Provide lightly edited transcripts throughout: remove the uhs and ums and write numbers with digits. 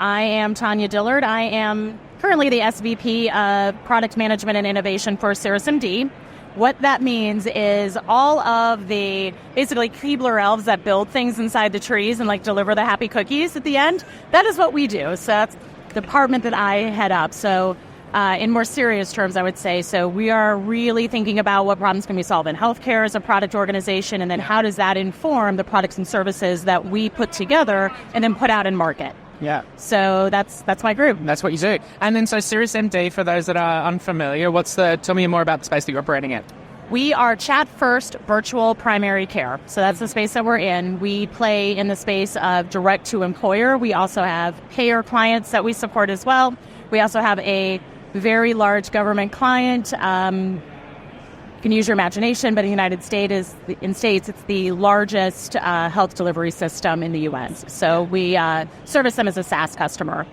I am Tanya Dillard. I am currently the SVP of Product Management and Innovation for CirrusMD. What that means is all of the basically Keebler elves that build things inside the trees and deliver the happy cookies at the end. That is what we do. So that's the department that I head up. So in more serious terms, I would say, so we are really thinking about what problems can we solve in healthcare as a product organization, and then how does that inform the products and services that we put together and then put out in market. Yeah. So that's my group. That's what you do. And then so CirrusMD, for those that are unfamiliar, tell me more about the space that you're operating in. We are chat-first virtual primary care. So that's the space that we're in. We play in the space of direct-to-employer. We also have payer clients that we support as well. We also have a very large government client. You can use your imagination, but in the United States, it's the largest health delivery system in the U.S. So we service them as a SaaS customer.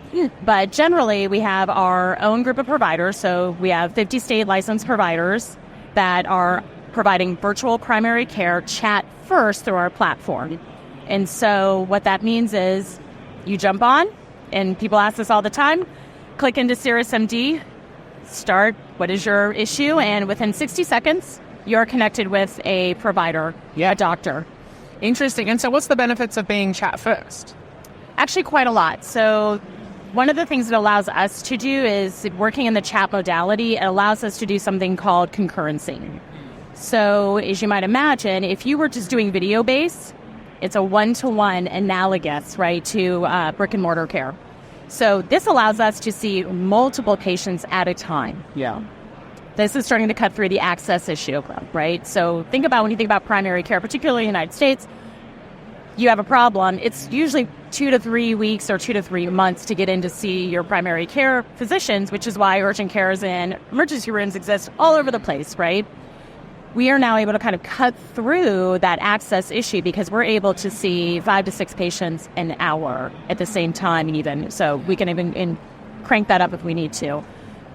But generally, we have our own group of providers. So we have 50 state licensed providers that are providing virtual primary care chat first through our platform. And so what that means is you jump on, and people ask us all the time, click into CirrusMD, start what is your issue, and within 60 seconds, you're connected with a provider, a doctor. Interesting. And so what's the benefits of being chat first? Actually, quite a lot. So one of the things that allows us to do is working in the chat modality. It allows us to do something called concurrency. So as you might imagine, if you were just doing video-based, it's a one-to-one analogous, right, to brick and mortar care. So this allows us to see multiple patients at a time. Yeah. This is starting to cut through the access issue, right? So when you think about primary care, particularly in the United States, you have a problem. It's usually 2 to 3 weeks or 2 to 3 months to get in to see your primary care physicians, which is why urgent cares and emergency rooms exist all over the place, right? We are now able to kind of cut through that access issue because we're able to see 5 to 6 patients an hour at the same time even. So we can even crank that up if we need to.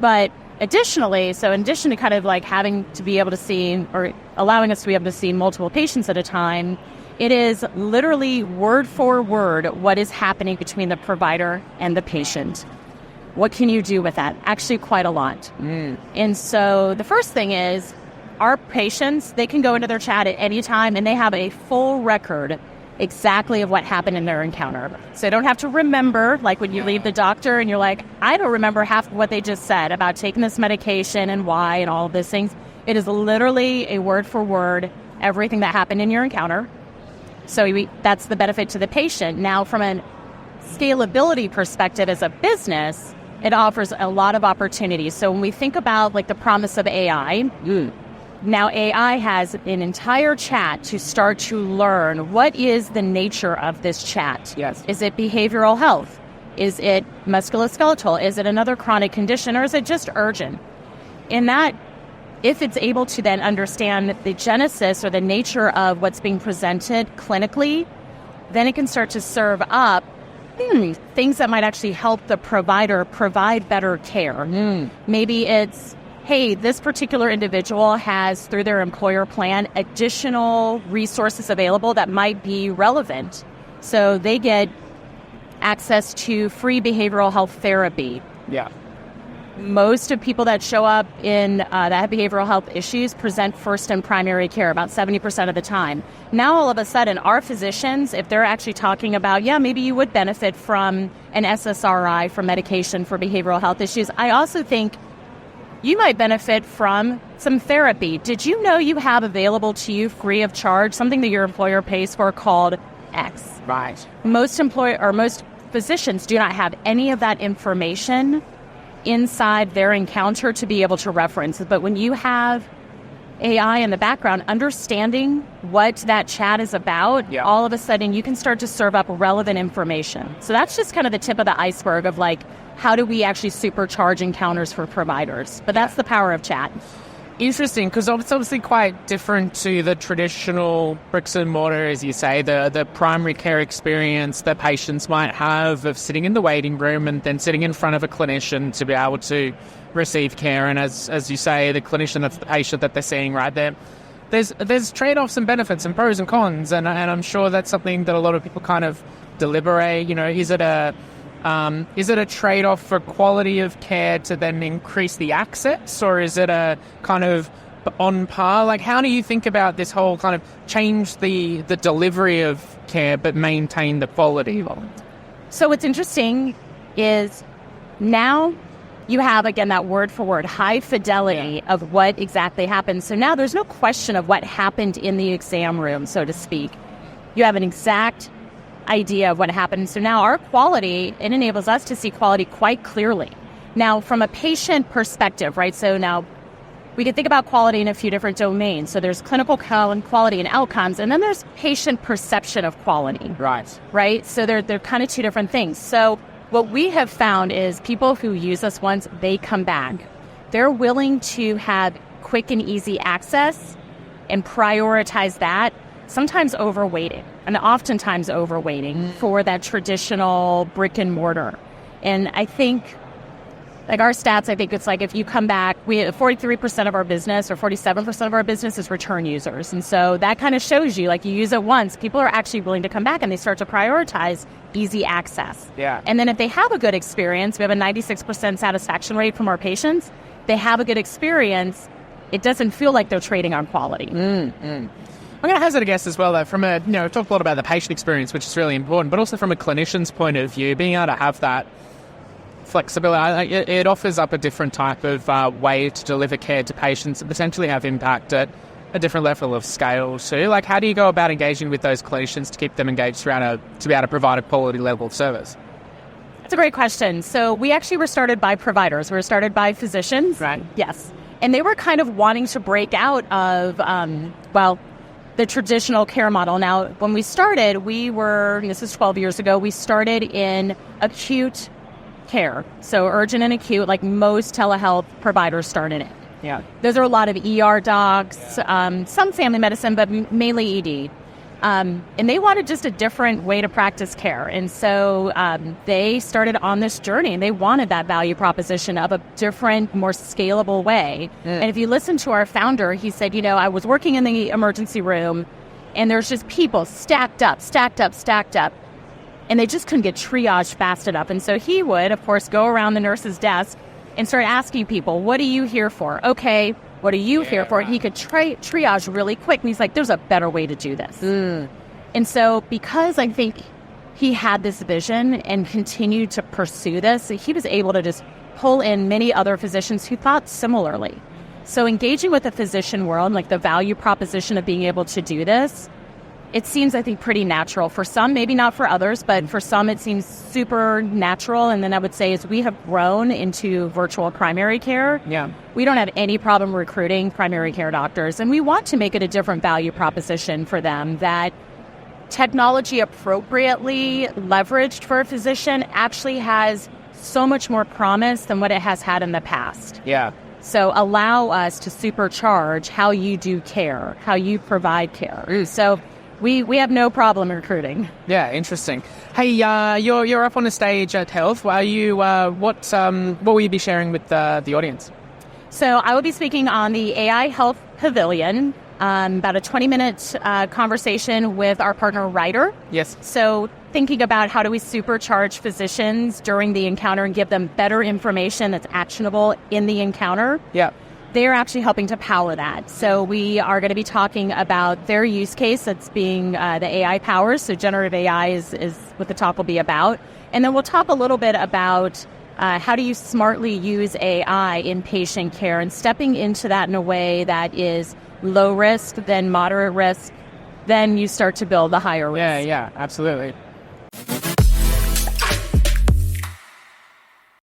But additionally, so in addition to kind of having to be able to see or allowing us to be able to see multiple patients at a time, it is literally word for word what is happening between the provider and the patient. What can you do with that? Actually, quite a lot. And so the first thing is, our patients, they can go into their chat at any time and they have a full record exactly of what happened in their encounter. So they don't have to remember, when you leave the doctor and you're like, I don't remember half of what they just said about taking this medication and why and all of these things. It is literally a word for word, everything that happened in your encounter. So that's the benefit to the patient. Now, from a scalability perspective as a business, it offers a lot of opportunities. So when we think about the promise of AI, now AI has an entire chat to start to learn what is the nature of this chat. Yes. Is it behavioral health? Is it musculoskeletal? Is it another chronic condition? Or is it just urgent? In that, if it's able to then understand the genesis or the nature of what's being presented clinically, then it can start to serve up things that might actually help the provider provide better care. Maybe it's, hey, this particular individual has, through their employer plan, additional resources available that might be relevant. So they get access to free behavioral health therapy. Yeah. Most of people that show up in that have behavioral health issues present first in primary care, about 70% of the time. Now, all of a sudden, our physicians, if they're actually talking about, maybe you would benefit from an SSRI for medication for behavioral health issues, I also think you might benefit from some therapy. Did you know you have available to you free of charge something that your employer pays for called X? Right. Most physicians do not have any of that information inside their encounter to be able to reference. But when you have AI in the background, understanding what that chat is about, all of a sudden you can start to serve up relevant information. So that's just kind of the tip of the iceberg of how do we actually supercharge encounters for providers? But that's the power of chat. Interesting, because it's obviously quite different to the traditional bricks and mortar, as you say, the primary care experience that patients might have of sitting in the waiting room and then sitting in front of a clinician to be able to receive care. And as you say, the clinician, that's the patient that they're seeing right there. There's trade-offs and benefits and pros and cons, and I'm sure that's something that a lot of people kind of deliberate. Is it a Is it a trade-off for quality of care to then increase the access, or is it a kind of on par? Like, how do you think about this whole kind of change the delivery of care but maintain the quality? So what's interesting is now you have, again, that word for word, high fidelity of what exactly happened. So now there's no question of what happened in the exam room, so to speak. You have an exact idea of what happened. So now our quality, it enables us to see quality quite clearly. Now, from a patient perspective, right? So now we can think about quality in a few different domains. So there's clinical quality and outcomes, and then there's patient perception of quality. Right? So they're kind of two different things. So what we have found is people who use us once, they come back. They're willing to have quick and easy access and prioritize that, sometimes over waiting, and oftentimes over waiting for that traditional brick and mortar. And I think, like our stats, I think it's like if you come back, 43% of our business or 47% of our business is return users. And so that kind of shows you, like you use it once, people are actually willing to come back and they start to prioritize easy access. Yeah. And then if they have a good experience, we have a 96% satisfaction rate from our patients. They have a good experience. It doesn't feel like they're trading on quality. I'm going to hazard a guess as well, though, from a, we've talked a lot about the patient experience, which is really important, but also from a clinician's point of view, being able to have that flexibility, it offers up a different type of way to deliver care to patients and potentially have impact at a different level of scale too. Like, how do you go about engaging with those clinicians to keep them engaged to be able to provide a quality level of service? That's a great question. So we actually were started by providers. We were started by physicians. Right. Yes. And they were kind of wanting to break out of, the traditional care model. Now, when we started, this is 12 years ago, we started in acute care. So urgent and acute, like most telehealth providers started in. Yeah. Those are a lot of ER docs, some family medicine, but mainly ED. And they wanted just a different way to practice care. And so they started on this journey, and they wanted that value proposition of a different, more scalable way. And if you listen to our founder, he said, I was working in the emergency room, and there's just people stacked up. And they just couldn't get triaged fast enough. And so he would, of course, go around the nurse's desk and start asking people, what are you here for? Okay, what are you here for? And he could triage really quick. And he's like, there's a better way to do this. And so because I think he had this vision and continued to pursue this, he was able to just pull in many other physicians who thought similarly. So engaging with the physician world, like the value proposition of being able to do this, it seems, I think, pretty natural. For some, maybe not for others, but for some it seems super natural. And then I would say as we have grown into virtual primary care, we don't have any problem recruiting primary care doctors. And we want to make it a different value proposition for them, that technology appropriately leveraged for a physician actually has so much more promise than what it has had in the past. Yeah. So allow us to supercharge how you do care, how you provide care. So we have no problem recruiting. Yeah, interesting. Hey, you're up on the stage at Health. What will you be sharing with the audience? So I will be speaking on the AI Health Pavilion, about a 20-minute conversation with our partner Ryder. Yes. So thinking about how do we supercharge physicians during the encounter and give them better information that's actionable in the encounter. Yeah. They're actually helping to power that. So we are going to be talking about their use case that's being the AI powers. So generative AI is what the talk will be about. And then we'll talk a little bit about how do you smartly use AI in patient care and stepping into that in a way that is low risk, then moderate risk, then you start to build the higher risk. Yeah, absolutely.